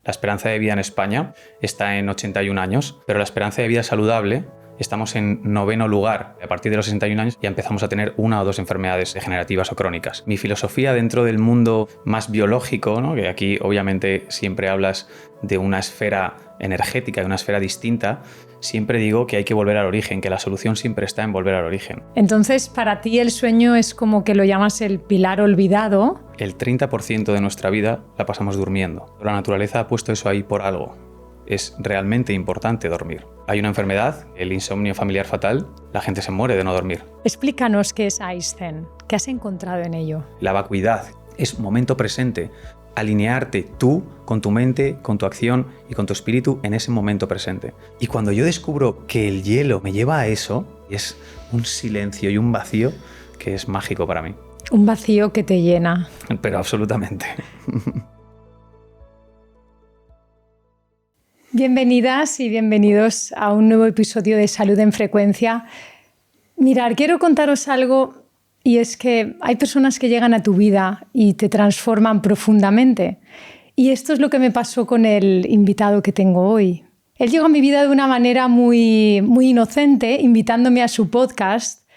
La esperanza de vida en España está en 81 años, pero la esperanza de vida saludable estamos en 9º lugar. A partir de los 61 años ya empezamos a tener 1 o 2 enfermedades degenerativas o crónicas. Mi filosofía dentro del mundo más biológico, ¿no? Que aquí obviamente siempre hablas de una esfera energética, de una esfera distinta, siempre digo que hay que volver al origen, que la solución siempre está en volver al origen. Entonces, para ti el sueño es como que lo llamas el pilar olvidado. El 30% de nuestra vida la pasamos durmiendo. La naturaleza ha puesto eso ahí por algo. Es realmente importante dormir. Hay una enfermedad, el insomnio familiar fatal, la gente se muere de no dormir. Explícanos qué es Einstein, qué has encontrado en ello. La vacuidad es momento presente, alinearte tú con tu mente, con tu acción y con tu espíritu en ese momento presente. Y cuando yo descubro que el hielo me lleva a eso, es un silencio y un vacío que es mágico para mí. Un vacío que te llena. Pero absolutamente. Bienvenidas y bienvenidos a un nuevo episodio de Salud en Frecuencia. Mirad, quiero contaros algo y es que hay personas que llegan a tu vida y te transforman profundamente. Y esto es lo que me pasó con el invitado que tengo hoy. Él llegó a mi vida de una manera muy inocente, invitándome a su podcast.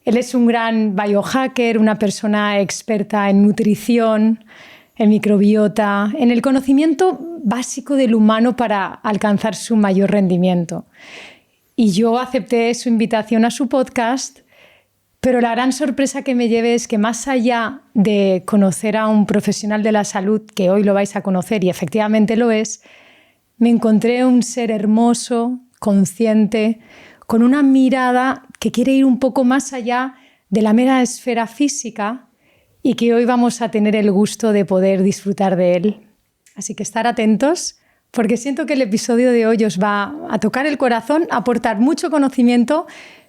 Él es un gran biohacker, una persona experta en nutrición, en microbiota, en el conocimiento básico del humano para alcanzar su mayor rendimiento. Y yo acepté su invitación a su podcast, pero la gran sorpresa que me llevé es que más allá de conocer a un profesional de la salud, que hoy lo vais a conocer y efectivamente lo es, me encontré un ser hermoso, consciente, con una mirada que quiere ir un poco más allá de la mera esfera física y que hoy vamos a tener el gusto de poder disfrutar de él. Así que estar atentos, porque siento que el episodio de hoy os va a tocar el corazón, a aportar mucho conocimiento,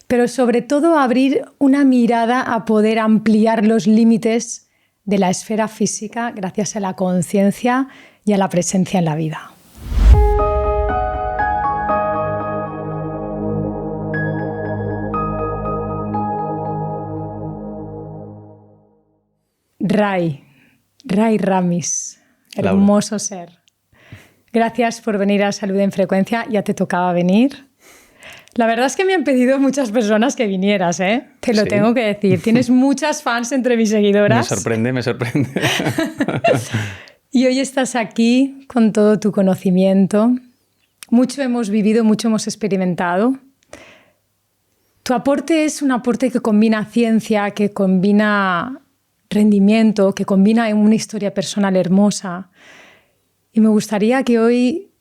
pero sobre todo a abrir una mirada a poder ampliar los límites de la esfera física gracias a la conciencia y a la presencia en la vida. Ray Ramis, hermoso ser. Gracias por venir a Salud en Frecuencia, ya te tocaba venir. La verdad es que me han pedido muchas personas que vinieras, ¿eh? Te lo tengo que decir. Tienes muchas fans entre mis seguidoras. Me sorprende. Y hoy estás aquí con todo tu conocimiento. Mucho hemos vivido, mucho hemos experimentado. Tu aporte es un aporte que combina ciencia, que combina rendimiento, que combina una historia personal hermosa. Y me gustaría que hoy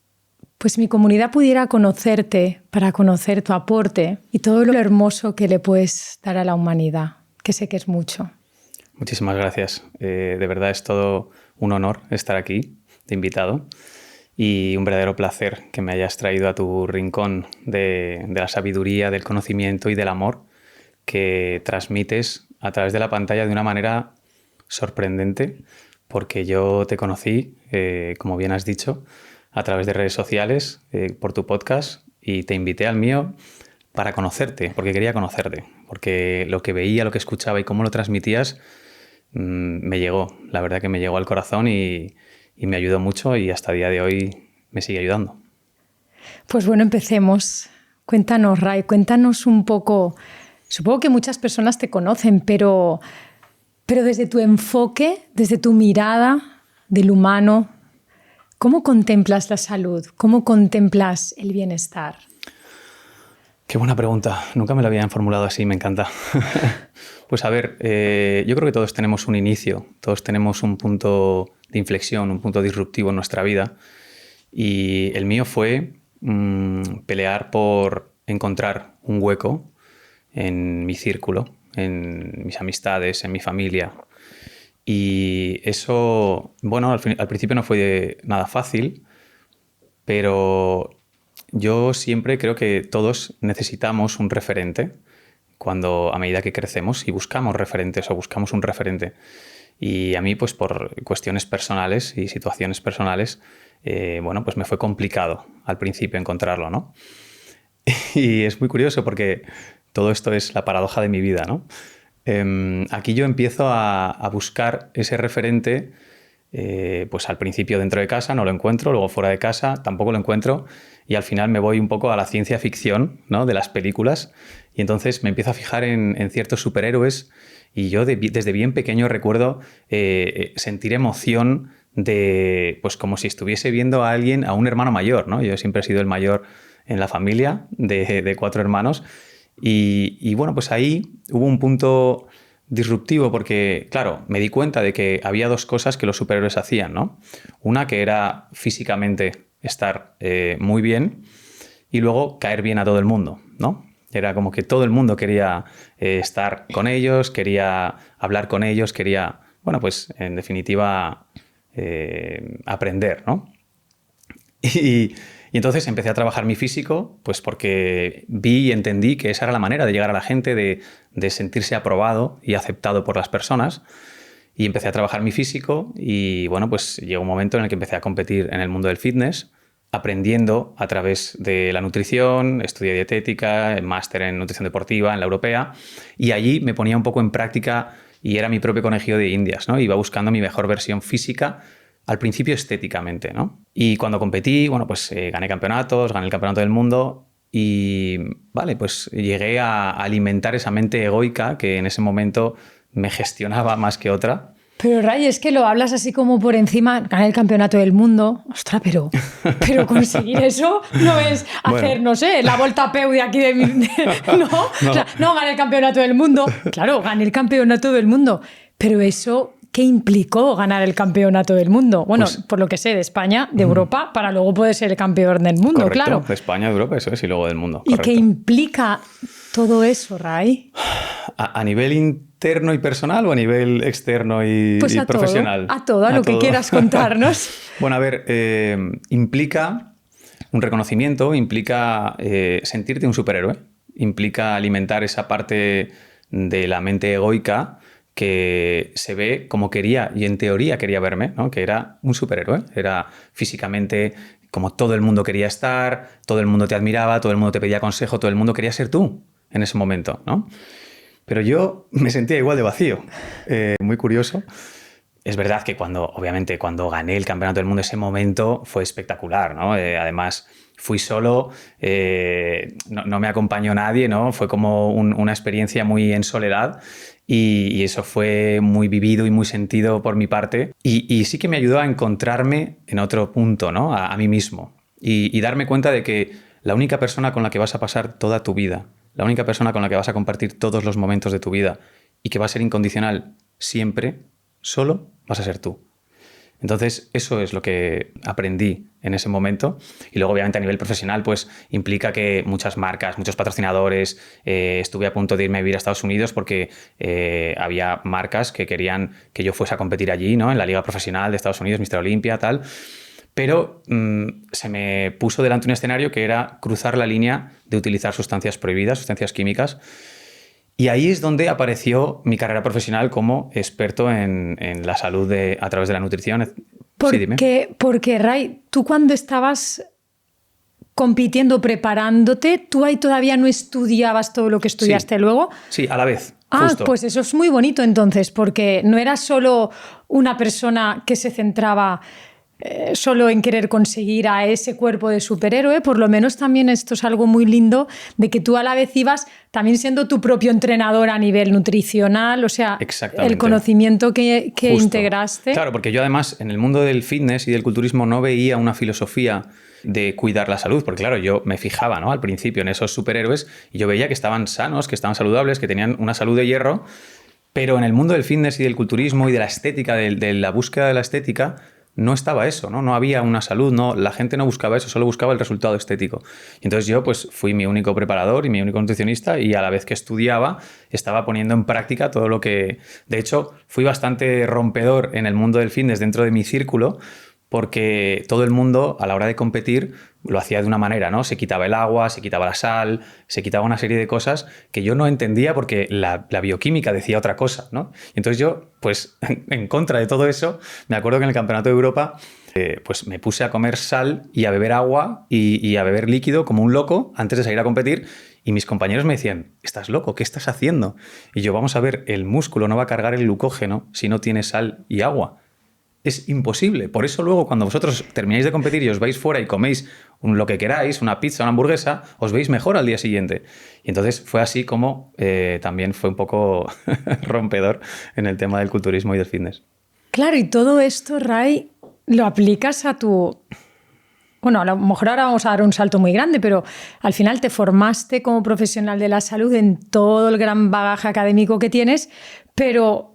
pues mi comunidad pudiera conocerte para conocer tu aporte y todo lo hermoso que le puedes dar a la humanidad, que sé que es mucho. Muchísimas gracias. De verdad es todo un honor estar aquí de invitado y un verdadero placer que me hayas traído a tu rincón de la sabiduría, del conocimiento y del amor que transmites a través de la pantalla de una manera sorprendente, porque yo te conocí, como bien has dicho, a través de redes sociales, por tu podcast, y te invité al mío para conocerte, porque quería conocerte, porque lo que veía, lo que escuchaba y cómo lo transmitías me llegó, la verdad que me llegó al corazón y me ayudó mucho y hasta el día de hoy me sigue ayudando. Pues bueno, empecemos. Cuéntanos, Ray, cuéntanos un poco. Supongo que muchas personas te conocen, pero desde tu enfoque, desde tu mirada del humano, ¿cómo contemplas la salud? ¿Cómo contemplas el bienestar? Qué buena pregunta. Nunca me la habían formulado así, me encanta. Pues a ver, yo creo que todos tenemos un inicio, todos tenemos un punto de inflexión, un punto disruptivo en nuestra vida. Y el mío fue pelear por encontrar un hueco en mi círculo, en mis amistades, en mi familia. Y eso, bueno, al principio no fue nada fácil, pero yo siempre creo que todos necesitamos un referente a medida que crecemos y buscamos referentes o buscamos un referente. Y a mí, pues por cuestiones personales y situaciones personales, bueno, pues me fue complicado al principio encontrarlo, ¿no? Y es muy curioso porque todo esto es la paradoja de mi vida, ¿no? Aquí yo empiezo a buscar ese referente pues al principio dentro de casa no lo encuentro, luego fuera de casa tampoco lo encuentro y al final me voy un poco a la ciencia ficción, ¿no? De las películas y entonces me empiezo a fijar en ciertos superhéroes y yo desde bien pequeño recuerdo sentir emoción de, pues como si estuviese viendo a alguien, a un hermano mayor, ¿no? Yo siempre he sido el mayor en la familia de 4 hermanos y bueno, pues ahí hubo un punto disruptivo porque, claro, me di cuenta de que había 2 cosas que los superhéroes hacían, ¿no? Una que era físicamente estar muy bien y luego caer bien a todo el mundo, ¿no? Era como que todo el mundo quería estar con ellos, quería hablar con ellos, quería, bueno, pues en definitiva aprender, ¿no? Y entonces empecé a trabajar mi físico, pues porque vi y entendí que esa era la manera de llegar a la gente, de sentirse aprobado y aceptado por las personas. Y empecé a trabajar mi físico y bueno, pues llegó un momento en el que empecé a competir en el mundo del fitness, aprendiendo a través de la nutrición, estudié dietética, máster en nutrición deportiva en la europea y allí me ponía un poco en práctica y era mi propio conejillo de indias, ¿no? Iba buscando mi mejor versión física, al principio estéticamente, ¿no? Y cuando competí, bueno, pues gané campeonatos, gané el campeonato del mundo y, vale, pues llegué a alimentar esa mente egoica que en ese momento me gestionaba más que otra. Pero Ray, es que lo hablas así como por encima, ganar el campeonato del mundo. Ostras, pero conseguir eso no es hacer, bueno, no sé, la Volta a peu de aquí de mi... No, no. O sea, no gané el campeonato del mundo. Claro, gané el campeonato del mundo. Pero eso, ¿qué implicó ganar el campeonato del mundo? Bueno, pues, por lo que sé, de España, de Europa, para luego poder ser el campeón del mundo, correcto, claro. De España, de Europa, eso es, y luego del mundo. ¿Y correcto. ¿Qué implica todo eso, Ray? ¿A nivel interno y personal o a nivel externo y profesional? A todo, a lo que quieras contarnos. Bueno, a ver, implica un reconocimiento, implica sentirte un superhéroe, implica alimentar esa parte de la mente egoica que se ve como quería y en teoría quería verme, ¿no? Que era un superhéroe, era físicamente como todo el mundo quería estar, todo el mundo te admiraba, todo el mundo te pedía consejo, todo el mundo quería ser tú en ese momento, ¿no? Pero yo me sentía igual de vacío, muy curioso. Es verdad que obviamente cuando gané el campeonato del mundo, ese momento fue espectacular, ¿no? Además, fui solo, no me acompañó nadie, ¿no? Fue como una experiencia muy en soledad y eso fue muy vivido y muy sentido por mi parte. Y sí que me ayudó a encontrarme en otro punto, ¿no? A mí mismo y darme cuenta de que la única persona con la que vas a pasar toda tu vida, la única persona con la que vas a compartir todos los momentos de tu vida y que va a ser incondicional siempre, solo vas a ser tú. Entonces, eso es lo que aprendí en ese momento. Y luego, obviamente, a nivel profesional, pues implica que muchas marcas, muchos patrocinadores, estuve a punto de irme a vivir a Estados Unidos porque había marcas que querían que yo fuese a competir allí, ¿no? En la liga profesional de Estados Unidos, Mr. Olympia, tal. Pero se me puso delante un escenario que era cruzar la línea de utilizar sustancias prohibidas, sustancias químicas. Y ahí es donde apareció mi carrera profesional como experto en la salud a través de la nutrición. Sí, dime. Porque, Ray, tú cuando estabas compitiendo, preparándote, ¿tú ahí todavía no estudiabas todo lo que estudiaste luego? Sí, a la vez. Ah, justo. Pues eso es muy bonito entonces, porque no eras solo una persona que se centraba solo en querer conseguir a ese cuerpo de superhéroe, por lo menos también esto es algo muy lindo de que tú a la vez ibas también siendo tu propio entrenador a nivel nutricional, o sea, el conocimiento que integraste. Claro, porque yo además en el mundo del fitness y del culturismo no veía una filosofía de cuidar la salud, porque claro, yo me fijaba, ¿no? Al principio en esos superhéroes y yo veía que estaban sanos, que estaban saludables, que tenían una salud de hierro, pero en el mundo del fitness y del culturismo y de la estética, de la búsqueda de la estética, no estaba eso, ¿no? No había una salud, la gente no buscaba eso, solo buscaba el resultado estético. Y entonces yo pues fui mi único preparador y mi único nutricionista y a la vez que estudiaba estaba poniendo en práctica todo lo que... De hecho, fui bastante rompedor en el mundo del fitness dentro de mi círculo porque todo el mundo a la hora de competir lo hacía de una manera, ¿no? Se quitaba el agua, se quitaba la sal, se quitaba una serie de cosas que yo no entendía porque la bioquímica decía otra cosa, ¿no? Y entonces yo, pues en contra de todo eso, me acuerdo que en el Campeonato de Europa pues me puse a comer sal y a beber agua y a beber líquido como un loco antes de salir a competir y mis compañeros me decían, ¿estás loco? ¿Qué estás haciendo? Y yo, vamos a ver, el músculo no va a cargar el glucógeno si no tiene sal y agua. es imposible. Por eso luego cuando vosotros termináis de competir y os vais fuera y coméis lo que queráis, una pizza, una hamburguesa, os veis mejor al día siguiente. Y entonces fue así como también fue un poco rompedor en el tema del culturismo y del fitness. Claro, y todo esto, Ray, lo aplicas a tu... Bueno, a lo mejor ahora vamos a dar un salto muy grande, pero al final te formaste como profesional de la salud en todo el gran bagaje académico que tienes, pero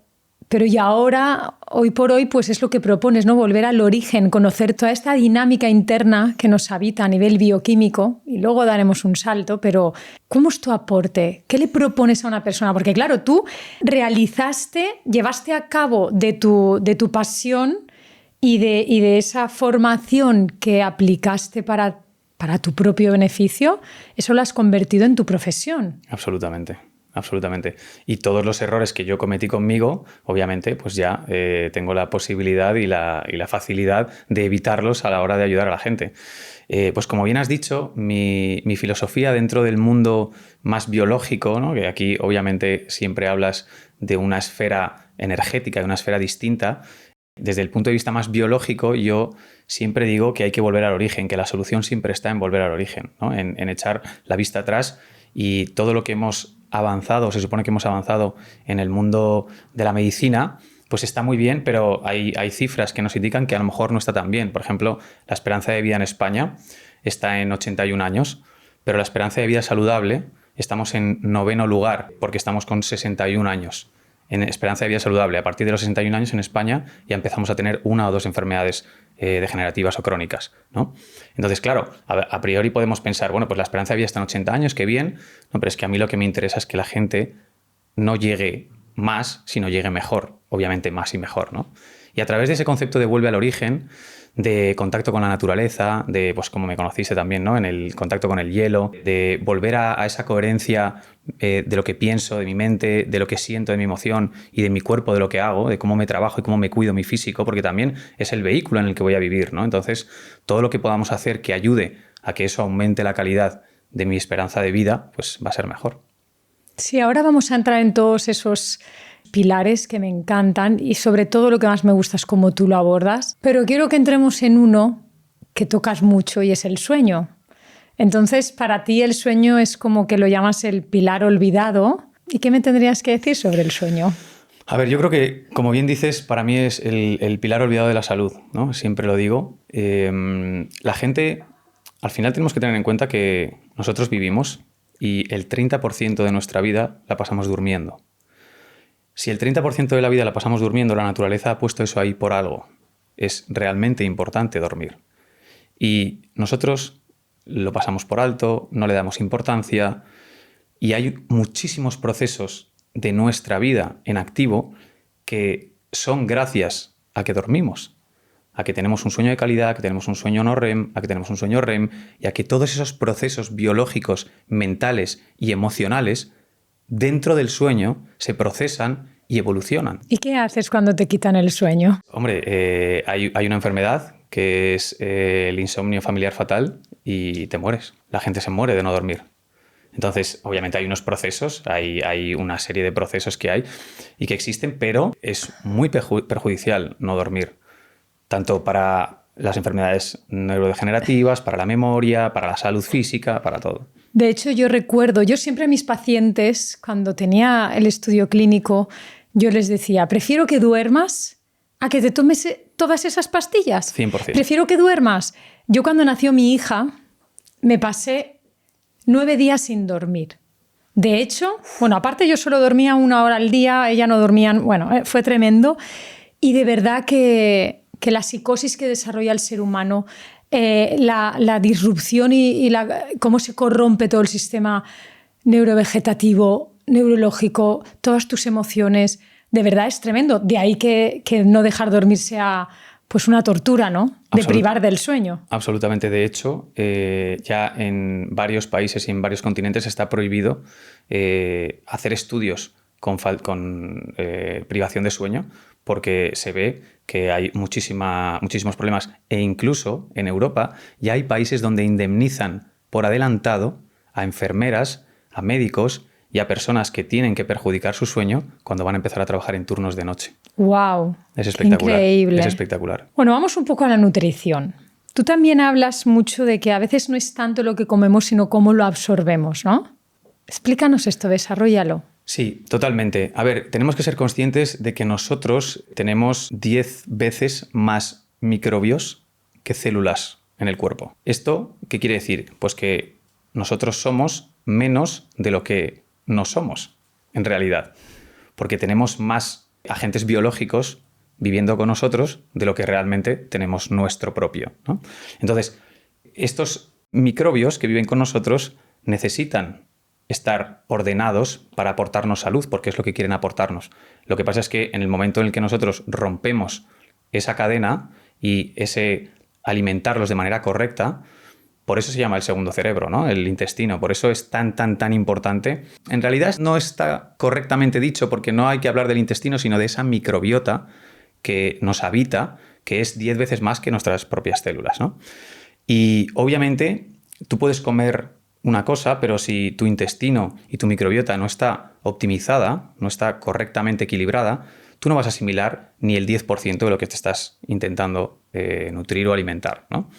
y ahora, hoy por hoy, pues es lo que propones, ¿no? Volver al origen, conocer toda esta dinámica interna que nos habita a nivel bioquímico, y luego daremos un salto, pero ¿cómo es tu aporte? ¿Qué le propones a una persona? Porque claro, tú llevaste a cabo de tu pasión y de esa formación que aplicaste para tu propio beneficio, eso lo has convertido en tu profesión. Absolutamente. Absolutamente. Y todos los errores que yo cometí conmigo, obviamente, pues ya tengo la posibilidad y la facilidad de evitarlos a la hora de ayudar a la gente. Pues como bien has dicho, mi filosofía dentro del mundo más biológico, ¿no? Que aquí obviamente siempre hablas de una esfera energética, de una esfera distinta. Desde el punto de vista más biológico, yo siempre digo que hay que volver al origen, que la solución siempre está en volver al origen, ¿no? En echar la vista atrás y todo lo que hemos avanzado, se supone que hemos avanzado en el mundo de la medicina, pues está muy bien, pero hay cifras que nos indican que a lo mejor no está tan bien. Por ejemplo, la esperanza de vida en España está en 81 años, pero la esperanza de vida saludable estamos en 9º lugar, porque estamos con 61 años. En esperanza de vida saludable, a partir de los 61 años en España ya empezamos a tener 1 o 2 enfermedades degenerativas o crónicas, ¿no? Entonces, claro, a priori podemos pensar, bueno, pues la esperanza de vida está en 80 años, qué bien, no, pero es que a mí lo que me interesa es que la gente no llegue más, sino llegue mejor, obviamente más y mejor, ¿no? Y a través de ese concepto de vuelve al origen, de contacto con la naturaleza, de, pues como me conociste también, ¿no? En el contacto con el hielo, de volver a esa coherencia de lo que pienso, de mi mente, de lo que siento, de mi emoción y de mi cuerpo, de lo que hago, de cómo me trabajo y cómo me cuido mi físico, porque también es el vehículo en el que voy a vivir, ¿no? Entonces, todo lo que podamos hacer que ayude a que eso aumente la calidad de mi esperanza de vida, pues va a ser mejor. Sí, ahora vamos a entrar en todos esos pilares que me encantan y sobre todo lo que más me gusta es cómo tú lo abordas, pero quiero que entremos en uno que tocas mucho y es el sueño. Entonces, para ti el sueño es como que lo llamas el pilar olvidado. ¿Y qué me tendrías que decir sobre el sueño? A ver, yo creo que, como bien dices, para mí es el pilar olvidado de la salud, ¿no? Siempre lo digo. La gente, al final tenemos que tener en cuenta que nosotros vivimos y el 30% de nuestra vida la pasamos durmiendo. Si el 30% de la vida la pasamos durmiendo, la naturaleza ha puesto eso ahí por algo. Es realmente importante dormir. Y nosotros lo pasamos por alto, no le damos importancia y hay muchísimos procesos de nuestra vida en activo que son gracias a que dormimos, a que tenemos un sueño de calidad, a que tenemos un sueño no REM, a que tenemos un sueño REM y a que todos esos procesos biológicos, mentales y emocionales dentro del sueño se procesan y evolucionan. ¿Y qué haces cuando te quitan el sueño? Hombre, hay una enfermedad que es el insomnio familiar fatal y te mueres. La gente se muere de no dormir. Entonces, obviamente hay unos procesos, hay una serie de procesos que hay y que existen, pero es muy perjudicial no dormir, tanto para las enfermedades neurodegenerativas, para la memoria, para la salud física, para todo. De hecho, yo siempre a mis pacientes, cuando tenía el estudio clínico, yo les decía, prefiero que duermas a que te tomes todas esas pastillas. 100%. Prefiero que duermas. Yo cuando nació mi hija, me pasé 9 días sin dormir. De hecho, bueno, aparte yo solo dormía 1 hora al día, ella no dormía, bueno, fue tremendo. Y de verdad que la psicosis que desarrolla el ser humano, la disrupción y cómo se corrompe todo el sistema neurovegetativo, neurológico, todas tus emociones, de verdad es tremendo. De ahí que no dejar dormir sea pues una tortura, ¿no? De privar del sueño. Absolutamente. De hecho, ya en varios países y en varios continentes está prohibido hacer estudios con privación de sueño, porque se ve que hay muchísimos problemas. E incluso en Europa ya hay países donde indemnizan por adelantado a enfermeras, a médicos y a personas que tienen que perjudicar su sueño cuando van a empezar a trabajar en turnos de noche. ¡Wow! Es espectacular. Increíble. Es espectacular. Bueno, vamos un poco a la nutrición. Tú también hablas mucho de que a veces no es tanto lo que comemos, sino cómo lo absorbemos, ¿no? Explícanos esto, desarróllalo. Sí, totalmente. A ver, tenemos que ser conscientes de que nosotros tenemos 10 veces más microbios que células en el cuerpo. ¿Esto qué quiere decir? Pues que nosotros somos menos de lo que no somos, en realidad. Porque tenemos más agentes biológicos viviendo con nosotros de lo que realmente tenemos nuestro propio, ¿no? Entonces, estos microbios que viven con nosotros necesitan estar ordenados para aportarnos salud, porque es lo que quieren aportarnos. Lo que pasa es que en el momento en el que nosotros rompemos esa cadena y ese alimentarlos de manera correcta, por eso se llama el segundo cerebro, ¿no? El intestino. Por eso es tan importante. En realidad no está correctamente dicho porque no hay que hablar del intestino, sino de esa microbiota que nos habita, que es 10 veces más que nuestras propias células, ¿no? Y obviamente tú puedes comer una cosa, pero si tu intestino y tu microbiota no está optimizada, no está correctamente equilibrada, tú no vas a asimilar ni el 10% de lo que te estás intentando nutrir o alimentar, ¿no?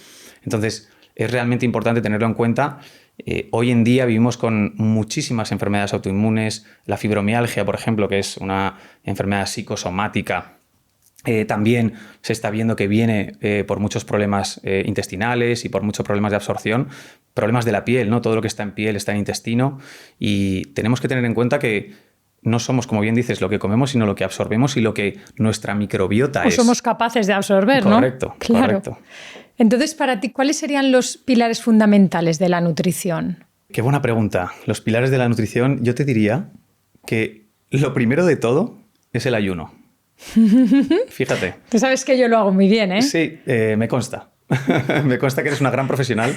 Entonces, es realmente importante tenerlo en cuenta. Hoy en día vivimos con muchísimas enfermedades autoinmunes. La fibromialgia, por ejemplo, que es una enfermedad psicosomática, también se está viendo que viene por muchos problemas intestinales y por muchos problemas de absorción, problemas de la piel, ¿no? Todo lo que está en piel está en intestino y tenemos que tener en cuenta que no somos, como bien dices, lo que comemos, sino lo que absorbemos y lo que nuestra microbiota es. O somos capaces de absorber, ¿no? Correcto, claro. Correcto. Entonces, para ti, ¿cuáles serían los pilares fundamentales de la nutrición? Qué buena pregunta. Los pilares de la nutrición, yo te diría que lo primero de todo es el ayuno. Fíjate. Tú sabes que yo lo hago muy bien, ¿eh? Sí, me consta. Me consta que eres una gran profesional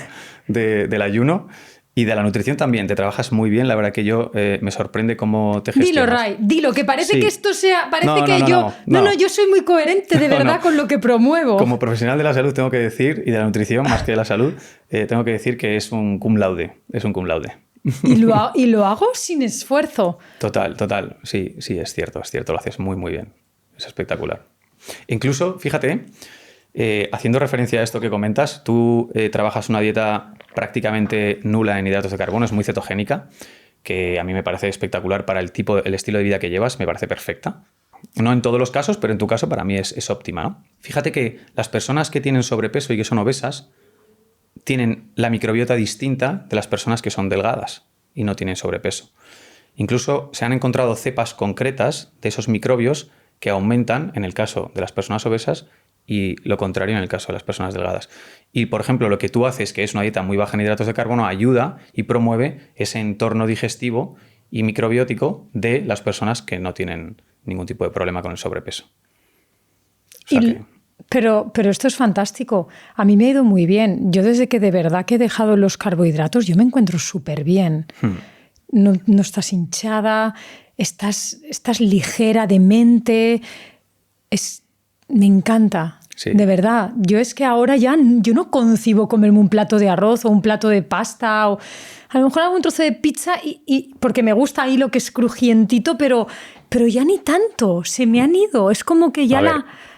del ayuno y de la nutrición también. Te trabajas muy bien. La verdad que yo me sorprende cómo te gestionas. Dilo, Ray, dilo, que parece Sí. que esto sea... Parece No, que no, yo... No, yo soy muy coherente, de verdad, con lo que promuevo. Como profesional de la salud tengo que decir, y de la nutrición más que de la salud, tengo que decir que es un cum laude. Es un cum laude. Y lo hago sin esfuerzo. Total. Sí, es cierto. Lo haces muy bien. Es espectacular. Incluso, fíjate, haciendo referencia a esto que comentas, tú trabajas una dieta prácticamente nula en hidratos de carbono, es muy cetogénica, que a mí me parece espectacular para el estilo de vida que llevas, me parece perfecta. No en todos los casos, pero en tu caso para mí es óptima, ¿no? Fíjate que las personas que tienen sobrepeso y que son obesas tienen la microbiota distinta de las personas que son delgadas y no tienen sobrepeso. Incluso se han encontrado cepas concretas de esos microbios que aumentan en el caso de las personas obesas y lo contrario en el caso de las personas delgadas. Y, por ejemplo, lo que tú haces, que es una dieta muy baja en hidratos de carbono, ayuda y promueve ese entorno digestivo y microbiótico de las personas que no tienen ningún tipo de problema con el sobrepeso. Pero esto es fantástico. A mí me ha ido muy bien. Yo desde que de verdad que he dejado los carbohidratos, yo me encuentro súper bien. No estás hinchada, estás ligera de mente. Me encanta. Sí. De verdad. Yo es que ahora ya yo no concibo comerme un plato de arroz o un plato de pasta o a lo mejor hago un trozo de pizza y porque me gusta ahí lo que es crujientito, pero ya ni tanto. Se me han ido. Es como que ya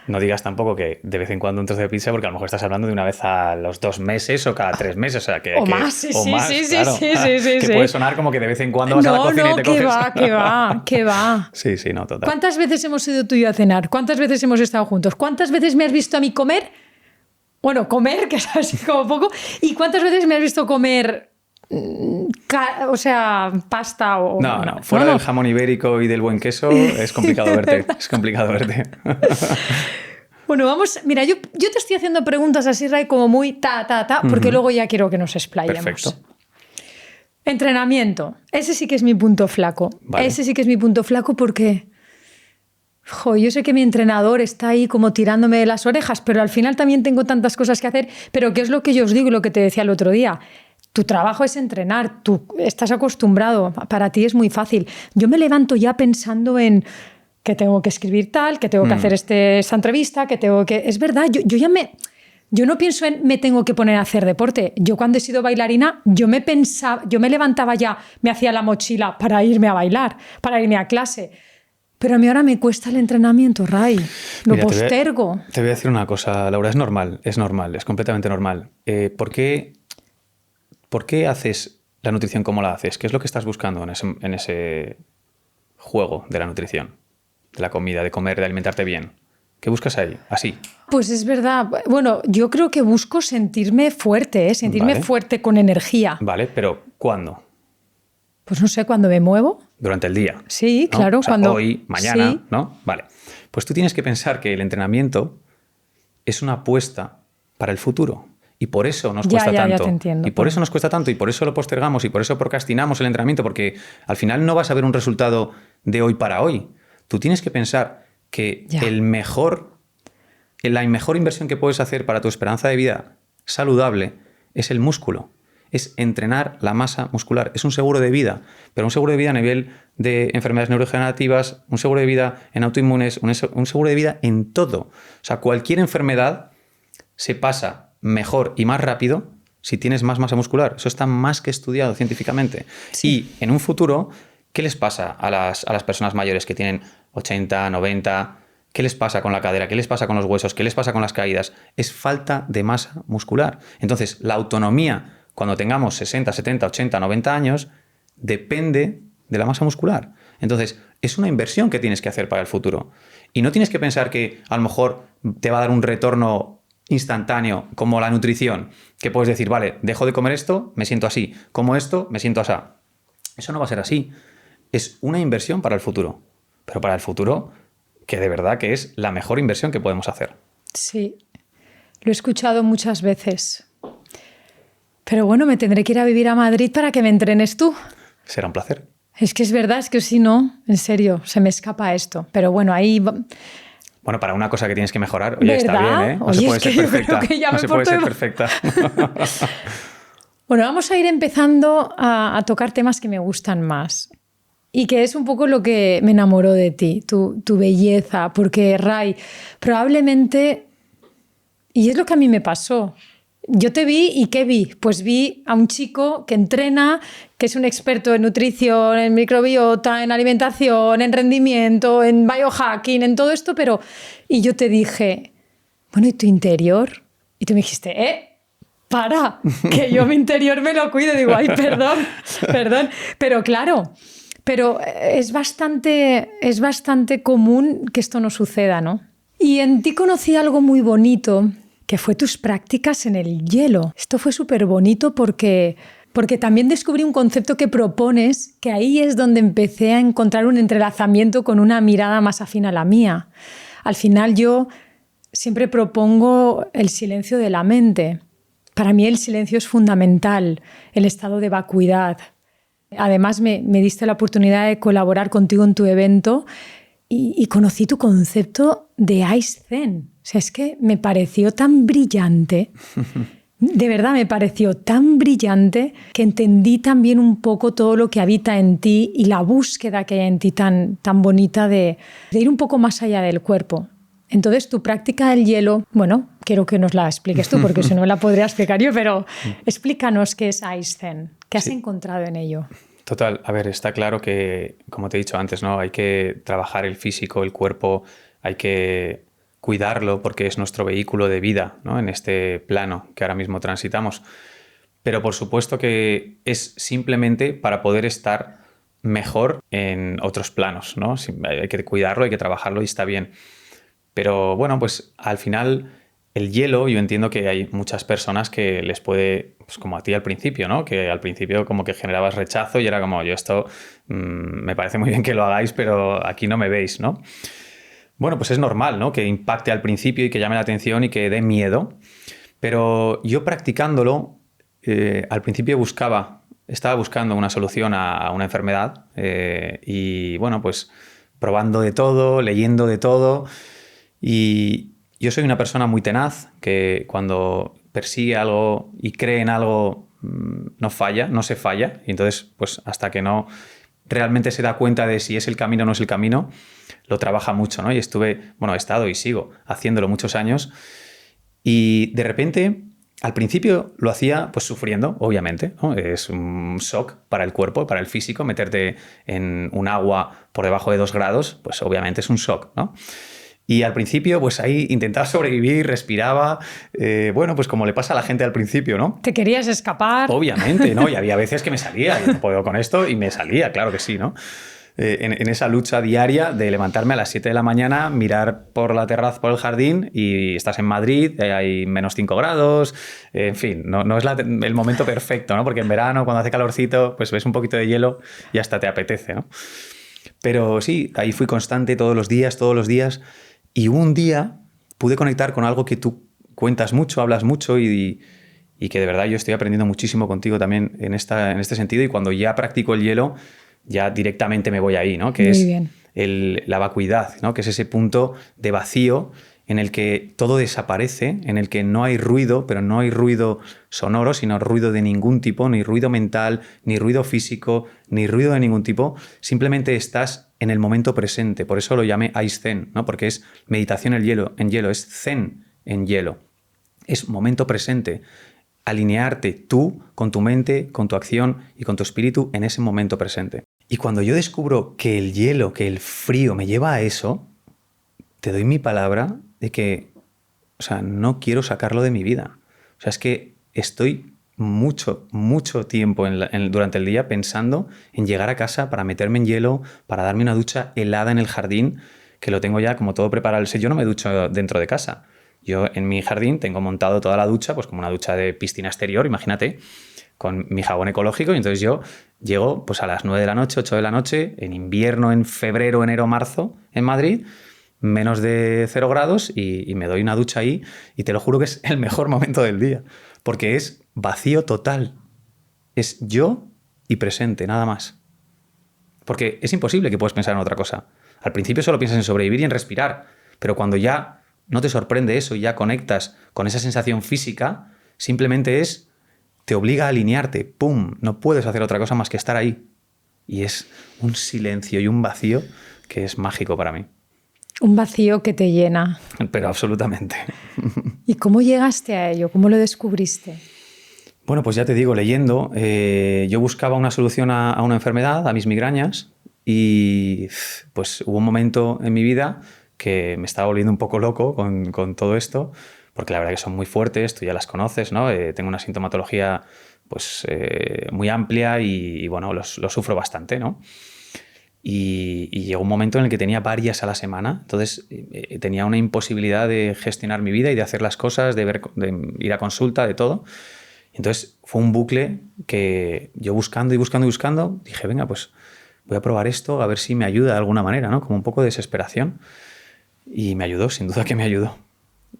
No digas tampoco que de vez en cuando un trozo de pizza, porque a lo mejor estás hablando de una vez a los 2 meses o cada 3 meses. O sea, más, sí. Que puede sonar como que de vez en cuando vas a la cocina y te coges. ¿Qué va? Sí, no, total. ¿Cuántas veces hemos ido tú y yo a cenar? ¿Cuántas veces hemos estado juntos? ¿Cuántas veces me has visto a mí comer? Bueno, comer, que es así como poco. ¿Y cuántas veces me has visto comer... o sea, pasta o... No. Fuera del jamón ibérico y del buen queso es complicado verte. Es complicado verte. Bueno, vamos... Mira, yo te estoy haciendo preguntas así, Ray, como muy porque luego ya quiero que nos explayemos. Perfecto. Entrenamiento. Ese sí que es mi punto flaco. Vale. Ese sí que es mi punto flaco porque... yo sé que mi entrenador está ahí como tirándome de las orejas, pero al final también tengo tantas cosas que hacer. Pero ¿qué es lo que yo os digo y lo que te decía el otro día? Tu trabajo es entrenar, tú estás acostumbrado, para ti es muy fácil. Yo me levanto ya pensando en que tengo que escribir tal, que tengo que hacer esta entrevista, que tengo que... Es verdad, yo ya Yo no pienso en me tengo que poner a hacer deporte. Yo cuando he sido bailarina, yo me levantaba ya, me hacía la mochila para irme a bailar, para irme a clase. Pero a mí ahora me cuesta el entrenamiento, Ray. Lo Mira, postergo. Te voy a decir una cosa, Laura, es normal, es completamente normal. ¿Por qué haces la nutrición como la haces? ¿Qué es lo que estás buscando en ese juego de la nutrición, de la comida, de comer, de alimentarte bien? ¿Qué buscas ahí? Así. Pues es verdad. Bueno, yo creo que busco sentirme fuerte, sentirme Vale. fuerte con energía. Vale, pero ¿cuándo? Pues no sé, cuando me muevo. Durante el día. Sí, ¿no? claro. O sea, cuando hoy, mañana, sí. ¿no? Vale. Pues tú tienes que pensar que el entrenamiento es una apuesta para el futuro. Y por eso nos cuesta Ya tanto. te entiendo. Y por eso nos cuesta tanto. Y por eso lo postergamos. Y por eso procrastinamos el entrenamiento. Porque al final no vas a ver un resultado de hoy para hoy. Tú tienes que pensar que Ya. la mejor inversión que puedes hacer para tu esperanza de vida saludable es el músculo. Es entrenar la masa muscular. Es un seguro de vida, pero un seguro de vida a nivel de enfermedades neurodegenerativas, un seguro de vida en autoinmunes, un seguro de vida en todo. O sea, cualquier enfermedad se pasa mejor y más rápido si tienes más masa muscular. Eso está más que estudiado científicamente. Sí. Y en un futuro, ¿qué les pasa a las personas mayores que tienen 80, 90? ¿Qué les pasa con la cadera? ¿Qué les pasa con los huesos? ¿Qué les pasa con las caídas? Es falta de masa muscular. Entonces, la autonomía, cuando tengamos 60, 70, 80, 90 años, depende de la masa muscular. Entonces, es una inversión que tienes que hacer para el futuro. Y no tienes que pensar que a lo mejor te va a dar un retorno instantáneo como la nutrición, que puedes decir, vale, dejo de comer esto, me siento así, como esto, me siento así. Eso no va a ser así. Es una inversión para el futuro. Pero para el futuro, que de verdad que es la mejor inversión que podemos hacer. Sí, lo he escuchado muchas veces. Pero bueno, me tendré que ir a vivir a Madrid para que me entrenes tú. Será un placer. Es que es verdad, es que si no, en serio, se me escapa esto. Pero bueno, ahí... Bueno, para una cosa que tienes que mejorar, oye, ¿verdad? está bien, ¿eh? No Oye, se puede es que ser yo creo perfecta. que ya No me se puede porto ser de- perfecta. Bueno, vamos a ir empezando a tocar temas que me gustan más. Y que es un poco lo que me enamoró de ti, tu belleza. Porque, Ray, probablemente... Y es lo que a mí me pasó. Yo te vi y ¿qué vi? Pues vi a un chico que entrena, que es un experto en nutrición, en microbiota, en alimentación, en rendimiento, en biohacking, en todo esto, pero... Y yo te dije, bueno, ¿y tu interior? Y tú me dijiste, para, que yo mi interior me lo cuido. Digo, ay, perdón. Pero claro, es bastante común que esto no suceda, ¿no? Y en ti conocí algo muy bonito, que fue tus prácticas en el hielo. Esto fue súper bonito porque también descubrí un concepto que propones, que ahí es donde empecé a encontrar un entrelazamiento con una mirada más afín a la mía. Al final yo siempre propongo el silencio de la mente. Para mí el silencio es fundamental, el estado de vacuidad. Además me diste la oportunidad de colaborar contigo en tu evento y conocí tu concepto de Ice Zen. O sea, es que me pareció tan brillante, de verdad me pareció tan brillante que entendí también un poco todo lo que habita en ti y la búsqueda que hay en ti tan bonita de ir un poco más allá del cuerpo. Entonces, tu práctica del hielo, bueno, quiero que nos la expliques tú, porque si no me la podría explicar yo, pero explícanos qué es Ice Zen, qué has encontrado en ello. Total, a ver, está claro que, como te he dicho antes, ¿no? Hay que trabajar el físico, el cuerpo, hay que cuidarlo porque es nuestro vehículo de vida, ¿no? En este plano que ahora mismo transitamos. Pero por supuesto que es simplemente para poder estar mejor en otros planos, ¿no? Hay que cuidarlo, hay que trabajarlo y está bien. Pero bueno, pues al final el hielo, yo entiendo que hay muchas personas que les puede, pues como a ti al principio, ¿no? Que al principio como que generabas rechazo y era como, yo esto me parece muy bien que lo hagáis, pero aquí no me veis, ¿no? Bueno, pues es normal, ¿no? Que impacte al principio y que llame la atención y que dé miedo. Pero yo practicándolo, al principio estaba buscando una solución a una enfermedad y bueno, pues probando de todo, leyendo de todo. Y yo soy una persona muy tenaz que cuando persigue algo y cree en algo no se falla. Y entonces, pues hasta que no realmente se da cuenta de si es el camino o no es el camino, lo trabaja mucho, ¿no? Y he estado y sigo haciéndolo muchos años. Y de repente, al principio lo hacía pues sufriendo, obviamente, ¿no? Es un shock para el cuerpo, para el físico, meterte en un agua por debajo de 2 grados, pues obviamente es un shock, ¿no? Y al principio, pues ahí intentaba sobrevivir, respiraba, bueno, pues como le pasa a la gente al principio, ¿no? ¿Te querías escapar? Obviamente, ¿no? Y había veces que me salía, yo no puedo con esto, y me salía, claro que sí, ¿no? En esa lucha diaria de levantarme a las 7 de la mañana, mirar por la terraza, por el jardín, y estás en Madrid, hay -5 grados, en fin, no es el momento perfecto, ¿no? Porque en verano, cuando hace calorcito, pues ves un poquito de hielo y hasta te apetece, ¿no? Pero sí, ahí fui constante todos los días, y un día pude conectar con algo que tú cuentas mucho, hablas mucho y que de verdad yo estoy aprendiendo muchísimo contigo también en este sentido, y cuando ya practico el hielo, ya directamente me voy ahí, ¿no? Que Muy es bien. la vacuidad, ¿no? Que es ese punto de vacío en el que todo desaparece, en el que no hay ruido, pero no hay ruido sonoro, sino ruido de ningún tipo, ni ruido mental, ni ruido físico, ni ruido de ningún tipo. Simplemente estás en el momento presente. Por eso lo llamé Ice Zen, ¿no? Porque es meditación en hielo, es Zen en hielo. Es momento presente. Alinearte tú con tu mente, con tu acción y con tu espíritu en ese momento presente. Y cuando yo descubro que el hielo, que el frío me lleva a eso, te doy mi palabra de que, o sea, no quiero sacarlo de mi vida. O sea, es que estoy mucho tiempo durante el día pensando en llegar a casa para meterme en hielo, para darme una ducha helada en el jardín, que lo tengo ya como todo preparado. Yo no me ducho dentro de casa. Yo en mi jardín tengo montado toda la ducha, pues como una ducha de piscina exterior, imagínate, con mi jabón ecológico, y entonces yo llego pues a las 9 de la noche, 8 de la noche, en invierno, en febrero, enero, marzo, en Madrid, menos de 0 grados, y me doy una ducha ahí, y te lo juro que es el mejor momento del día, porque es vacío total. Es yo y presente, nada más. Porque es imposible que puedas pensar en otra cosa. Al principio solo piensas en sobrevivir y en respirar, pero cuando ya no te sorprende eso y ya conectas con esa sensación física, simplemente te obliga a alinearte. ¡Pum! No puedes hacer otra cosa más que estar ahí. Y es un silencio y un vacío que es mágico para mí. Un vacío que te llena. Pero absolutamente. ¿Y cómo llegaste a ello? ¿Cómo lo descubriste? Bueno, pues ya te digo, leyendo, yo buscaba una solución a una enfermedad, a mis migrañas, y pues hubo un momento en mi vida que me estaba volviendo un poco loco con todo esto, porque la verdad que son muy fuertes, tú ya las conoces, ¿no? Tengo una sintomatología pues, muy amplia y bueno, lo sufro bastante, ¿no? Y llegó un momento en el que tenía varias a la semana, entonces tenía una imposibilidad de gestionar mi vida y de hacer las cosas, de ir a consulta, de todo. Entonces fue un bucle que yo buscando y buscando y buscando, dije, venga, pues voy a probar esto, a ver si me ayuda de alguna manera, ¿no? Como un poco de desesperación. Y me ayudó, sin duda que me ayudó.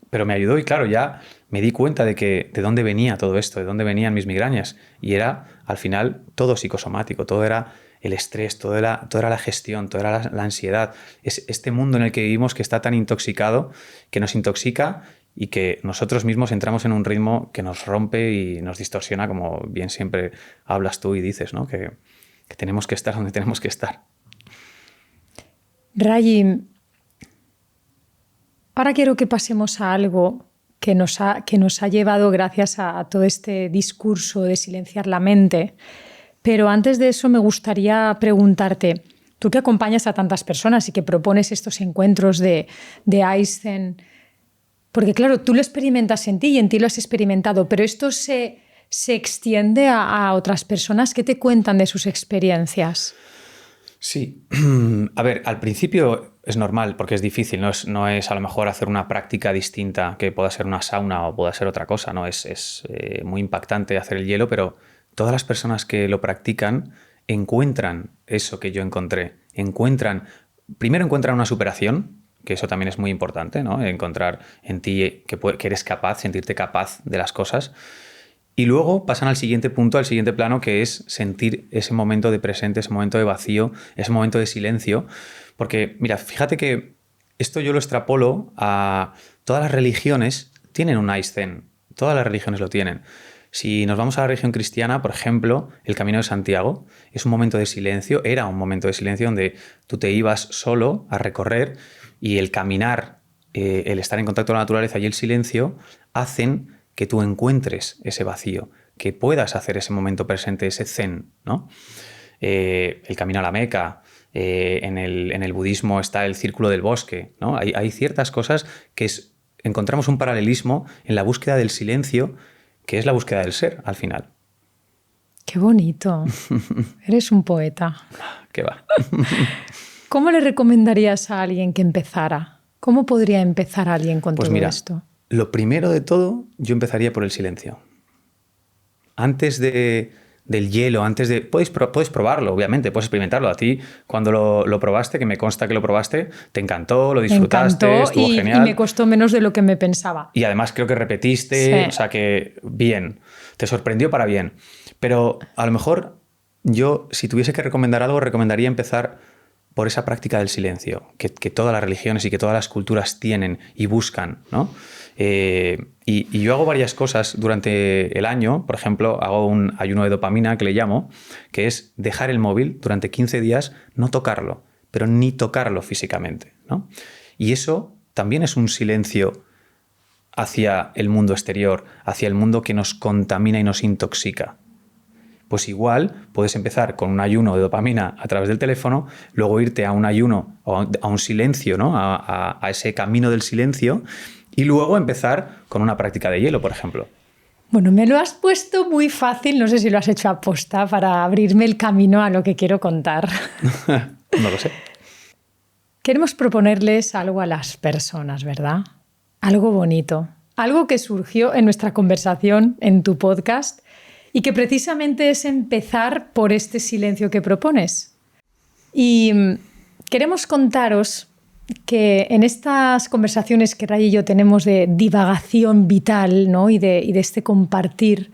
Pero me ayudó y claro, ya me di cuenta de dónde venía todo esto, de dónde venían mis migrañas. Y era, al final, todo psicosomático, todo era el estrés, todo era la gestión, toda era la ansiedad. Es este mundo en el que vivimos que está tan intoxicado, que nos intoxica y que nosotros mismos entramos en un ritmo que nos rompe y nos distorsiona, como bien siempre hablas tú y dices, ¿no? Que tenemos que estar donde tenemos que estar. Rayi, ahora quiero que pasemos a algo que nos ha llevado gracias a todo este discurso de silenciar la mente. Pero antes de eso me gustaría preguntarte, tú que acompañas a tantas personas y que propones estos encuentros de Ice Zen, porque claro, tú lo experimentas en ti y en ti lo has experimentado, pero esto se extiende a otras personas. ¿Qué te cuentan de sus experiencias? Sí, a ver, al principio es normal porque es difícil, no es a lo mejor hacer una práctica distinta que pueda ser una sauna o pueda ser otra cosa, ¿no? Es muy impactante hacer el hielo, pero todas las personas que lo practican encuentran eso que yo encontré, primero encuentran una superación, que eso también es muy importante, ¿no? Encontrar en ti que eres capaz, sentirte capaz de las cosas. Y luego pasan al siguiente punto, al siguiente plano, que es sentir ese momento de presente, ese momento de vacío, ese momento de silencio. Porque, mira, fíjate que esto yo lo extrapolo a todas las religiones, tienen un Ice Zen. Todas las religiones lo tienen. Si nos vamos a la religión cristiana, por ejemplo, el Camino de Santiago es un momento de silencio, era un momento de silencio donde tú te ibas solo a recorrer y el caminar, el estar en contacto con la naturaleza y el silencio hacen que tú encuentres ese vacío, que puedas hacer ese momento presente, ese zen, ¿no? El camino a la Meca, en el budismo está el círculo del bosque, ¿no? Hay ciertas cosas que encontramos un paralelismo en la búsqueda del silencio, que es la búsqueda del ser, al final. ¡Qué bonito! Eres un poeta. ¿Qué va? ¿Cómo le recomendarías a alguien que empezara? ¿Cómo podría empezar alguien con Pues todo mira, esto? Lo primero de todo, yo empezaría por el silencio. Antes del hielo, puedes probarlo, obviamente, puedes experimentarlo. A ti, cuando lo probaste, que me consta que lo probaste, te encantó, lo disfrutaste, Me encantó estuvo genial. Y me costó menos de lo que me pensaba. Y además creo que repetiste, Sí. o sea que bien, te sorprendió para bien. Pero a lo mejor yo, si tuviese que recomendar algo, recomendaría empezar por esa práctica del silencio, que todas las religiones y que todas las culturas tienen y buscan, ¿no? Y yo hago varias cosas durante el año. Por ejemplo, hago un ayuno de dopamina, que le llamo, que es dejar el móvil durante 15 días, no tocarlo, pero ni tocarlo físicamente, ¿no? Y eso también es un silencio hacia el mundo exterior, hacia el mundo que nos contamina y nos intoxica. Pues igual puedes empezar con un ayuno de dopamina a través del teléfono, luego irte a un ayuno o a un silencio, ¿no? a ese camino del silencio, y luego empezar con una práctica de hielo, por ejemplo. Bueno, me lo has puesto muy fácil, no sé si lo has hecho aposta para abrirme el camino a lo que quiero contar. No lo sé. Queremos proponerles algo a las personas, ¿verdad? Algo bonito, algo que surgió en nuestra conversación en tu podcast y que precisamente es empezar por este silencio que propones. Y queremos contaros que en estas conversaciones que Ray y yo tenemos de divagación vital, ¿no? y de este compartir,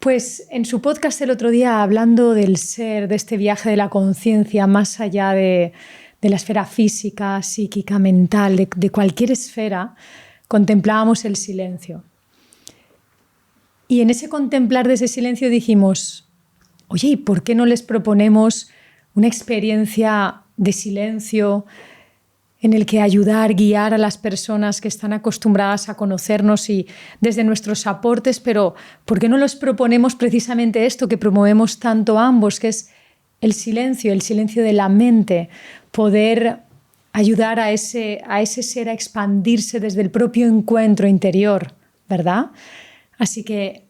pues en su podcast el otro día, hablando del ser, de este viaje de la conciencia más allá de la esfera física, psíquica, mental, de cualquier esfera, contemplábamos el silencio. Y en ese contemplar de ese silencio dijimos, oye, ¿y por qué no les proponemos una experiencia de silencio en el que ayudar, guiar a las personas que están acostumbradas a conocernos y desde nuestros aportes, pero ¿por qué no les proponemos precisamente esto que promovemos tanto ambos, que es el silencio de la mente, poder ayudar a ese ser a expandirse desde el propio encuentro interior, ¿verdad? Así que,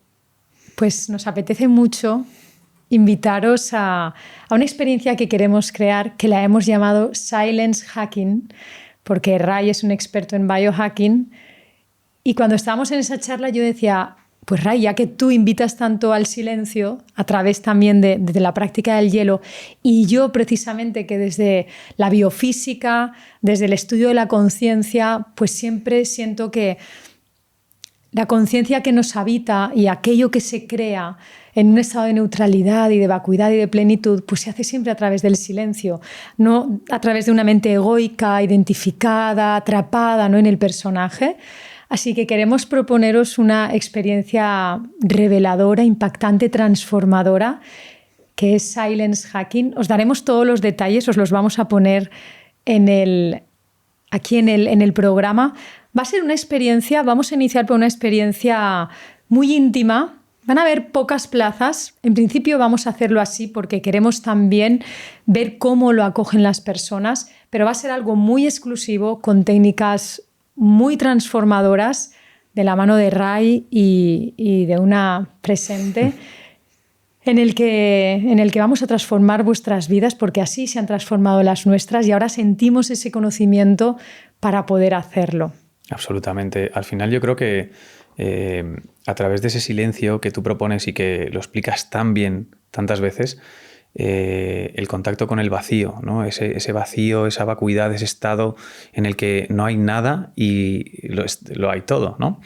pues nos apetece mucho invitaros a una experiencia que queremos crear, que la hemos llamado Silence Hacking, porque Ray es un experto en biohacking. Y cuando estábamos en esa charla yo decía, pues Ray, ya que tú invitas tanto al silencio, a través también de la práctica del hielo, y yo precisamente que desde la biofísica, desde el estudio de la conciencia, pues siempre siento que la conciencia que nos habita y aquello que se crea en un estado de neutralidad y de vacuidad y de plenitud, pues se hace siempre a través del silencio, no a través de una mente egoica, identificada, atrapada, ¿no?, en el personaje. Así que queremos proponeros una experiencia reveladora, impactante, transformadora, que es Silence Hacking. Os daremos todos los detalles, os los vamos a poner aquí en el programa. Va a ser una experiencia, vamos a iniciar por una experiencia muy íntima. Van a haber pocas plazas. En principio vamos a hacerlo así porque queremos también ver cómo lo acogen las personas, pero va a ser algo muy exclusivo, con técnicas muy transformadoras de la mano de Ray y de una presente, en el que vamos a transformar vuestras vidas, porque así se han transformado las nuestras y ahora sentimos ese conocimiento para poder hacerlo. Absolutamente. Al final yo creo que a través de ese silencio que tú propones y que lo explicas tan bien tantas veces, el contacto con el vacío, ¿no? Ese vacío, esa vacuidad, ese estado en el que no hay nada y lo hay todo, ¿no?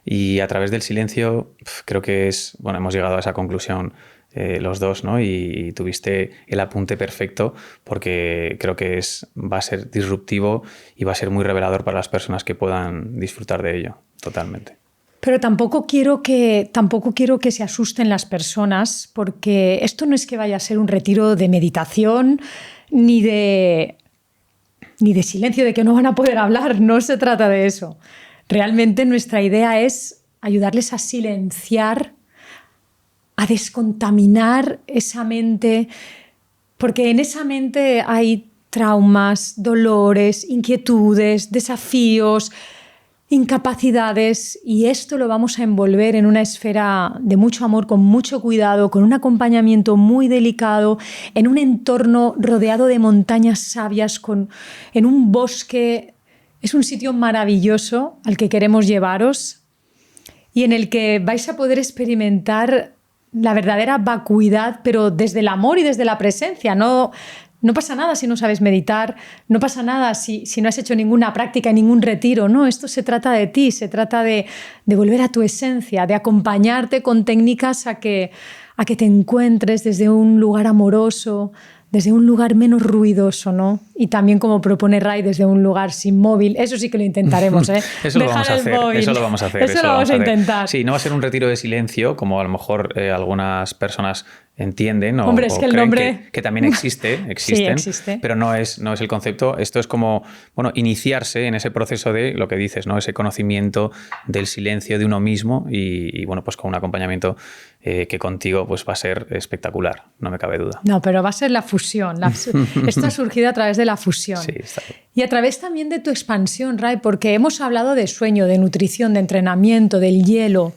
Y a través del silencio creo que hemos llegado a esa conclusión los dos, ¿no? Y tuviste el apunte perfecto, porque creo que va a ser disruptivo y va a ser muy revelador para las personas que puedan disfrutar de ello, totalmente. Pero tampoco quiero que se asusten las personas, porque esto no es que vaya a ser un retiro de meditación ni de silencio, de que no van a poder hablar, no se trata de eso. realmente nuestra idea es ayudarles a silenciar, a descontaminar esa mente, porque en esa mente hay traumas, dolores, inquietudes, desafíos, incapacidades, y esto lo vamos a envolver en una esfera de mucho amor, con mucho cuidado, con un acompañamiento muy delicado, en un entorno rodeado de montañas sabias, en un bosque. Es un sitio maravilloso al que queremos llevaros y en el que vais a poder experimentar la verdadera vacuidad, pero desde el amor y desde la presencia. No pasa nada si no sabes meditar, no pasa nada si no has hecho ninguna práctica, ningún retiro. No, esto se trata de ti, se trata de volver a tu esencia, de acompañarte con técnicas a que te encuentres desde un lugar amoroso, desde un lugar menos ruidoso, ¿no? Y también, como propone Ray, desde un lugar sin móvil. Eso sí que lo intentaremos, ¿eh? Eso lo vamos a hacer. Eso lo vamos a hacer. Eso lo vamos a intentar. Sí, no va a ser un retiro de silencio, como a lo mejor algunas personas entienden Hombre, es que el nombre... que también existen, sí, existe. Pero no es el concepto. Esto es como, bueno, iniciarse en ese proceso de lo que dices, ¿no? Ese conocimiento del silencio de uno mismo y bueno, pues con un acompañamiento que contigo pues va a ser espectacular, no me cabe duda. No, pero va a ser la fusión. Esto ha surgido a través de la fusión. Sí, está bien. Y a través también de tu expansión, Ray, porque hemos hablado de sueño, de nutrición, de entrenamiento, del hielo,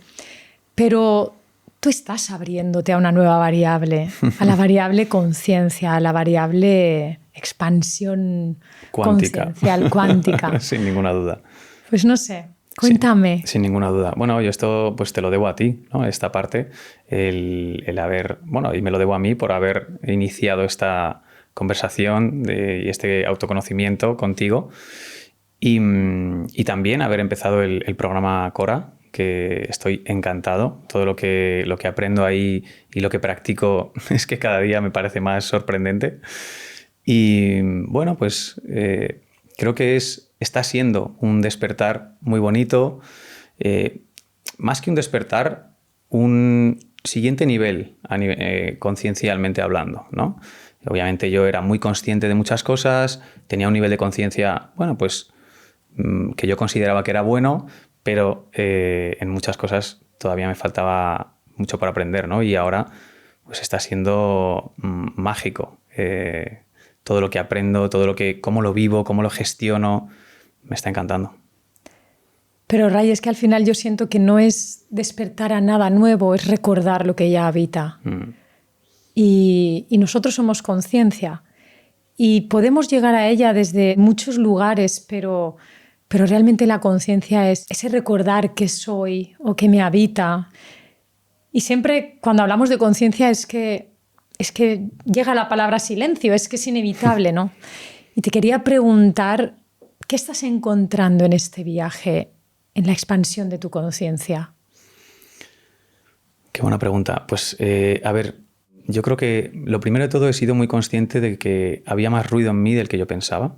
pero tú estás abriéndote a una nueva variable, a la variable conciencia, a la variable expansión conciencial, cuántica. Sin ninguna duda. Pues no sé, cuéntame. Sí, sin ninguna duda. Bueno, yo esto pues te lo debo a ti, ¿no? Esta parte, el haber, bueno, y me lo debo a mí por haber iniciado esta conversación y este autoconocimiento contigo y también haber empezado el programa Cora, que estoy encantado. Todo lo que aprendo ahí y lo que practico es que cada día me parece más sorprendente. Y bueno, pues creo que está siendo un despertar muy bonito. Más que un despertar, un siguiente nivel, conciencialmente hablando, ¿no? Obviamente yo era muy consciente de muchas cosas, tenía un nivel de conciencia, bueno, pues que yo consideraba que era bueno, pero en muchas cosas todavía me faltaba mucho por aprender, ¿no? Y ahora pues está siendo mágico. Todo lo que aprendo, cómo lo vivo, cómo lo gestiono, me está encantando. Pero Ray, es que al final yo siento que no es despertar a nada nuevo, es recordar lo que ya habita. Y nosotros somos conciencia y podemos llegar a ella desde muchos lugares, pero realmente la conciencia es ese recordar qué soy o qué me habita. Y siempre cuando hablamos de conciencia es que llega la palabra silencio, es que es inevitable, ¿no? Y te quería preguntar, ¿qué estás encontrando en este viaje, en la expansión de tu conciencia? Qué buena pregunta. Pues, a ver, yo creo que lo primero de todo he sido muy consciente de que había más ruido en mí del que yo pensaba.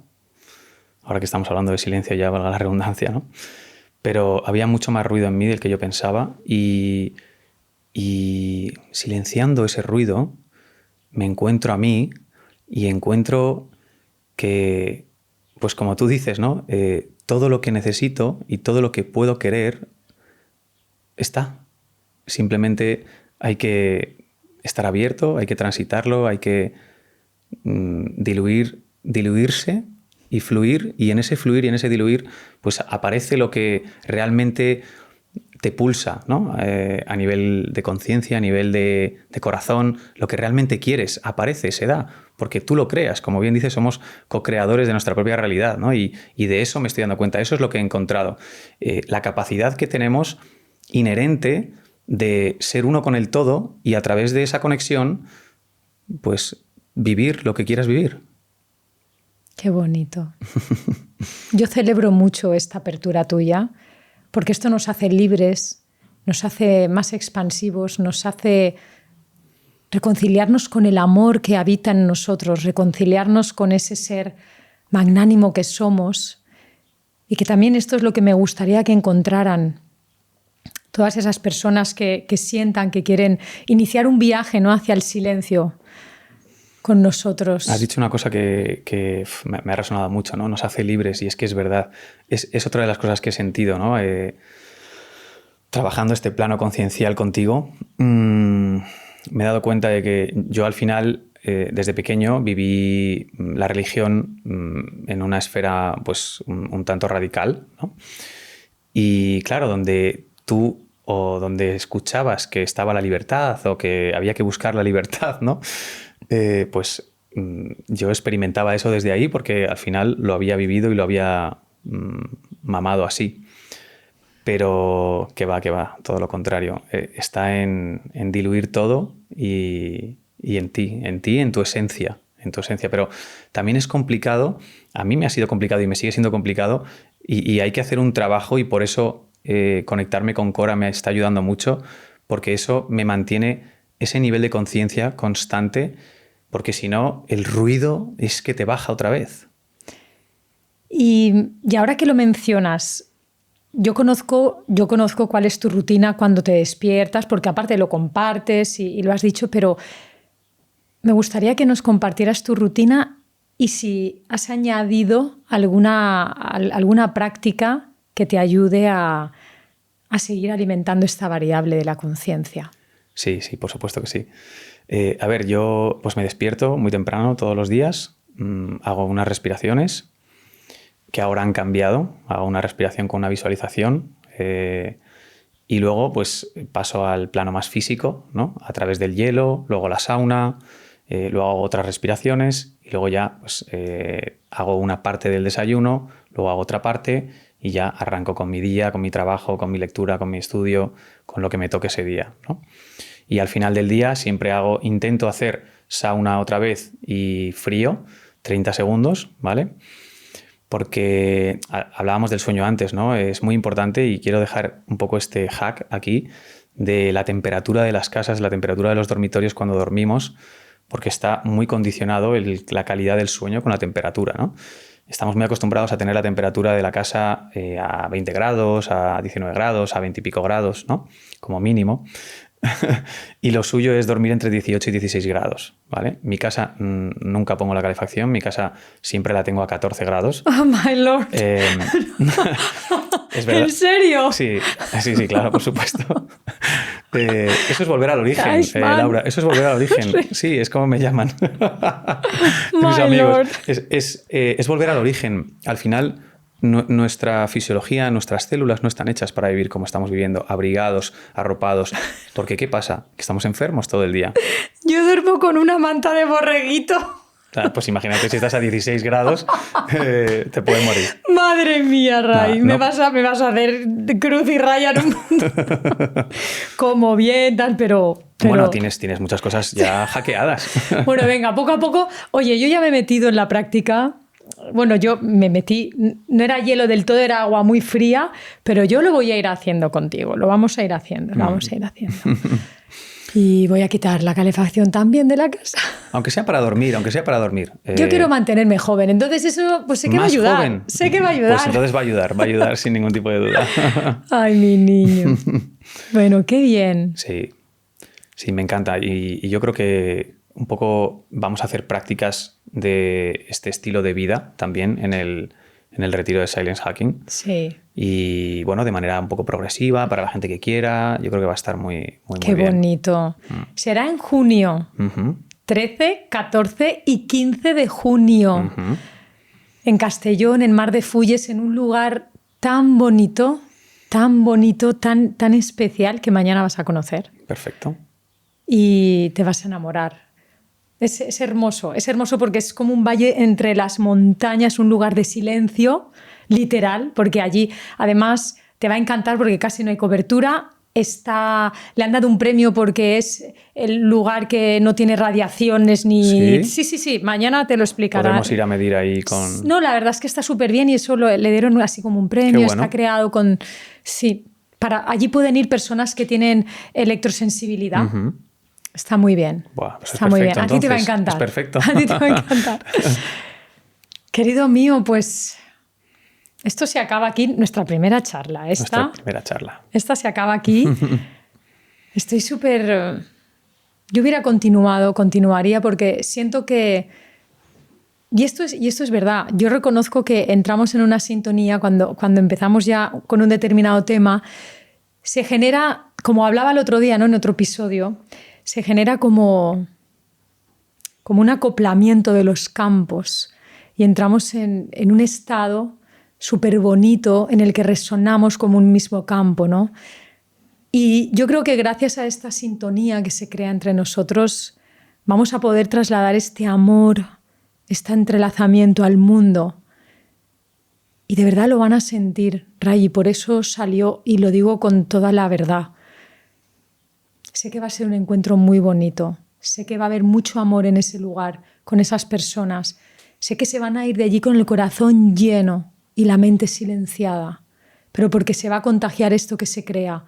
Ahora que estamos hablando de silencio, ya valga la redundancia, ¿no? Pero había mucho más ruido en mí del que yo pensaba y silenciando ese ruido me encuentro a mí y encuentro que, pues como tú dices, ¿no? Todo lo que necesito y todo lo que puedo querer está. Simplemente hay que estar abierto, hay que transitarlo, hay que diluirse y fluir, y en ese fluir y en ese diluir pues aparece lo que realmente te pulsa, ¿no? A nivel de conciencia, a nivel de corazón, lo que realmente quieres aparece, se da, porque tú lo creas. Como bien dices, somos co-creadores de nuestra propia realidad, ¿no? Y de eso me estoy dando cuenta, eso es lo que he encontrado. La capacidad que tenemos inherente de ser uno con el todo y a través de esa conexión pues vivir lo que quieras vivir. Qué bonito. Yo celebro mucho esta apertura tuya porque esto nos hace libres, nos hace más expansivos, nos hace reconciliarnos con el amor que habita en nosotros, reconciliarnos con ese ser magnánimo que somos, y que también esto es lo que me gustaría que encontraran todas esas personas que sientan que quieren iniciar un viaje, ¿no?, hacia el silencio. con nosotros. Has dicho una cosa que me ha resonado mucho, ¿no? Nos hace libres, y es que es verdad. Es otra de las cosas que he sentido, ¿no? Trabajando este plano conciencial contigo, me he dado cuenta de que yo al final, desde pequeño, viví la religión en una esfera pues un tanto radical, ¿no? Y claro, donde tú o donde escuchabas que estaba la libertad o que había que buscar la libertad, ¿no? Pues yo experimentaba eso desde ahí porque al final lo había vivido y lo había mamado así. Pero que va, todo lo contrario. Está en diluir todo y en ti, en tu esencia. Pero también es complicado, a mí me ha sido complicado y me sigue siendo complicado, y hay que hacer un trabajo, y por eso conectarme con Cora me está ayudando mucho, porque eso me mantiene ese nivel de conciencia constante, porque si no, el ruido es que te baja otra vez. Y ahora que lo mencionas, yo conozco cuál es tu rutina cuando te despiertas, porque aparte lo compartes y lo has dicho, pero me gustaría que nos compartieras tu rutina y si has añadido alguna práctica que te ayude a seguir alimentando esta variable de la conciencia. Sí, por supuesto que sí. A ver, yo pues me despierto muy temprano todos los días, hago unas respiraciones que ahora han cambiado, hago una respiración con una visualización y luego pues paso al plano más físico, ¿no? A través del hielo, luego la sauna, luego hago otras respiraciones y luego ya pues, hago una parte del desayuno, luego hago otra parte y ya arranco con mi día, con mi trabajo, con mi lectura, con mi estudio, con lo que me toque ese día, ¿no? Y al final del día siempre intento hacer sauna otra vez y frío, 30 segundos, ¿vale? Porque hablábamos del sueño antes, ¿no? Es muy importante y quiero dejar un poco este hack aquí de la temperatura de las casas, la temperatura de los dormitorios cuando dormimos, porque está muy condicionado la calidad del sueño con la temperatura, ¿no? Estamos muy acostumbrados a tener la temperatura de la casa a 20 grados, a 19 grados, a 20 y pico grados, ¿no? Como mínimo. Y lo suyo es dormir entre 18 y 16 grados, ¿vale? Mi casa nunca pongo la calefacción, mi casa siempre la tengo a 14 grados. Oh, my lord. Es verdad. ¿En serio? Sí, claro, por supuesto. Eso es volver al origen, Laura. Eso es volver al origen. Sí, es como me llaman mis amigos. Es volver al origen. Al final, nuestra fisiología, nuestras células no están hechas para vivir como estamos viviendo, abrigados, arropados. Porque ¿qué pasa? Que estamos enfermos todo el día. Yo duermo con una manta de borreguito. Claro, pues imagínate, si estás a 16 grados, te puedes morir. Madre mía, Ray. Me vas a hacer cruz y raya en un mundo. Como bien, tal, pero... Bueno, tienes muchas cosas ya hackeadas. Bueno, venga, poco a poco. Oye, yo ya me he metido en la práctica. Bueno, yo me metí, no era hielo del todo, era agua muy fría, pero yo lo voy a ir haciendo contigo, lo vamos a ir haciendo. Y voy a quitar la calefacción también de la casa. Aunque sea para dormir. Yo quiero mantenerme joven, entonces eso pues sé que va a ayudar. Joven. Sé que va a ayudar. Pues entonces va a ayudar sin ningún tipo de duda. Ay, mi niño. Bueno, qué bien. Sí, me encanta. Y yo creo que un poco vamos a hacer prácticas de este estilo de vida también en el retiro de Silence Hacking. Sí. Y bueno, de manera un poco progresiva para la gente que quiera. Yo creo que va a estar muy bien. Qué bonito. Será en junio. 13, 14 y 15 de junio. En Castellón, en Mar de Fulles, en un lugar tan bonito, tan especial que mañana vas a conocer. Perfecto. Y te vas a enamorar. Es hermoso porque es como un valle entre las montañas, un lugar de silencio, literal, porque allí además te va a encantar porque casi no hay cobertura. Le han dado un premio porque es el lugar que no tiene radiaciones ni... Sí, mañana te lo explicarán. Podemos ir a medir ahí con... No, la verdad es que está súper bien y eso le dieron así como un premio. Qué bueno. Está creado con... Sí, allí pueden ir personas que tienen electrosensibilidad. Está muy bien. Buah, pues está muy bien. A ti te va a encantar. Es perfecto. A ti te va a encantar. Querido mío, pues esto se acaba aquí, nuestra primera charla. Esta se acaba aquí. Estoy súper yo hubiera continuaría porque siento que... Y esto es verdad. Yo reconozco que entramos en una sintonía cuando empezamos ya con un determinado tema. Se genera, como hablaba el otro día, ¿no? En otro episodio, se genera como un acoplamiento de los campos y entramos en un estado súper bonito en el que resonamos como un mismo campo, ¿no? Y yo creo que gracias a esta sintonía que se crea entre nosotros vamos a poder trasladar este amor, este entrelazamiento al mundo. Y de verdad lo van a sentir, Ray, y por eso salió, y lo digo con toda la verdad. Sé que va a ser un encuentro muy bonito. Sé que va a haber mucho amor en ese lugar, con esas personas. Sé que se van a ir de allí con el corazón lleno y la mente silenciada, pero porque se va a contagiar esto que se crea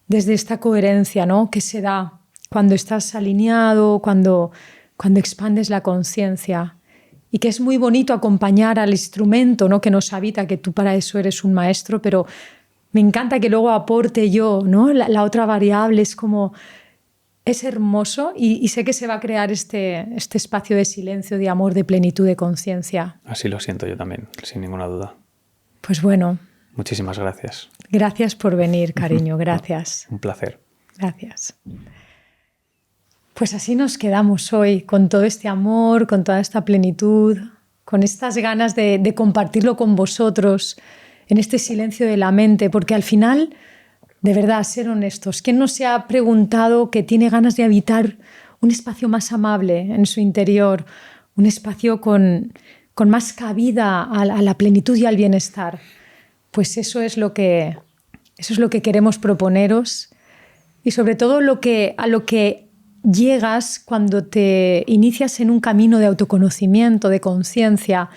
desde esta coherencia, ¿no? Que se da cuando estás alineado, cuando expandes la conciencia, y que es muy bonito acompañar al instrumento, ¿no? Que nos habita, que tú para eso eres un maestro, pero me encanta que luego aporte yo, ¿no? La otra variable es como... Es hermoso y sé que se va a crear este espacio de silencio, de amor, de plenitud, de conciencia. Así lo siento yo también, sin ninguna duda. Pues bueno. Muchísimas gracias. Gracias por venir, cariño. Gracias. Un placer. Gracias. Pues así nos quedamos hoy, con todo este amor, con toda esta plenitud, con estas ganas de compartirlo con vosotros, en este silencio de la mente, porque al final... De verdad, ser honestos. ¿Quién no se ha preguntado que tiene ganas de habitar un espacio más amable en su interior? Un espacio con más cabida a la plenitud y al bienestar. Pues eso es lo que queremos proponeros. Y sobre todo a lo que llegas cuando te inicias en un camino de autoconocimiento, de conciencia,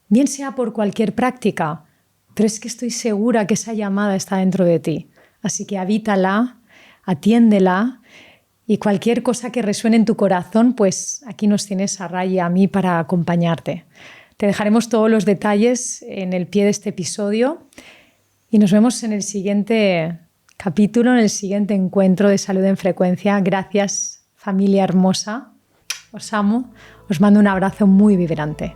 bien sea por cualquier práctica, pero es que estoy segura que esa llamada está dentro de ti. Así que habítala, atiéndela, y cualquier cosa que resuene en tu corazón, pues aquí nos tienes a Ray y a mí para acompañarte. Te dejaremos todos los detalles en el pie de este episodio y nos vemos en el siguiente capítulo, en el siguiente encuentro de Salud en Frecuencia. Gracias, familia hermosa. Os amo. Os mando un abrazo muy vibrante.